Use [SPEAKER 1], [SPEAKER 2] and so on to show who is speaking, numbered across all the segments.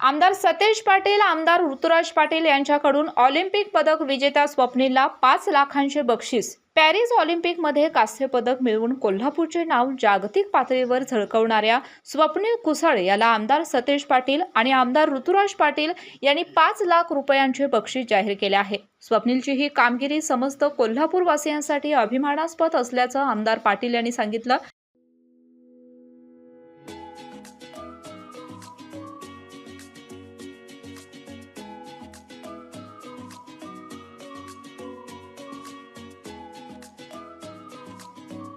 [SPEAKER 1] आमदार सतेज पाटील, आमदार ऋतुराज पाटील यांच्याकडून ऑलिम्पिक पदक विजेत्या स्वप्नीलला 5 लाखांचे बक्षीस। पॅरिस ऑलिम्पिकमध्ये कांस्य पदक मिळवून कोल्हापूरचे नाव जागतिक पातळीवर झळकवणाऱ्या स्वप्नील कुसाळे याला आमदार सतेज पाटील आणि आमदार ऋतुराज पाटील यांनी 5 लाख रुपयांचे बक्षीस जाहीर केले आहे। स्वप्नीलची ही कामगिरी समस्त कोल्हापूरवासियांसाठी अभिमानास्पद असल्याचं आमदार पाटील यांनी सांगितलं।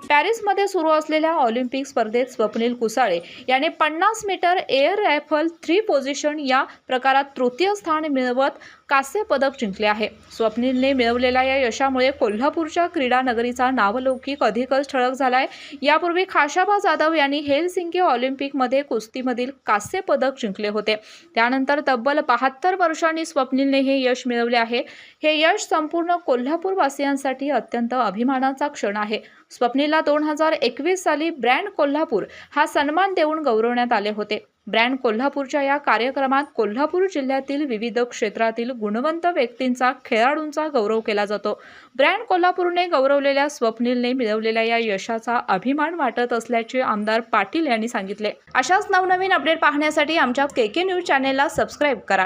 [SPEAKER 1] पॅरिसमध्ये सुरू असलेल्या ऑलिम्पिक स्पर्धेत स्वप्नील कुसाळे याने 50 मीटर एअर रायफल 3 पोझिशन या प्रकारात तृतीय स्थान मिळवत कांस्य पदक जिंकले आहे। स्वप्नीलने मिळवलेल्या या यशामुळे कोल्हापूरच्या क्रीडा नगरीचा नावलौकिक अधिकच ठळक झालाय। यापूर्वी खाशाबा जाधव यांनी हेलसिंकी ऑलिम्पिकमध्ये कुस्तीमधील कांस्य पदक जिंकले होते। त्यानंतर तब्बल 72 वर्षांनी स्वप्नीलने हे यश मिळवले आहे। हे यश संपूर्ण कोल्हापूरवासियांसाठी अत्यंत अभिमानाचा क्षण आहे। स्वप्नीलला 2021 साली ब्रँड कोल्हापूर हा सन्मान देऊन गौरवण्यात आले होते। ब्रँड कोल्हापूरच्या या कार्यक्रमात कोल्हापूर जिल्ह्यातील विविध क्षेत्रातील गुणवंत व्यक्तींचा, खेळाडूंचा गौरव केला जातो। ब्रँड कोल्हापूरने गौरवलेल्या स्वप्नीलने मिळवलेल्या या यशाचा अभिमान वाटत असल्याचे आमदार पाटील यांनी सांगितले। अशाच नवनवीन अपडेट पाहण्यासाठी आमच्या केके न्यूज चॅनेलला सबस्क्राईब करा।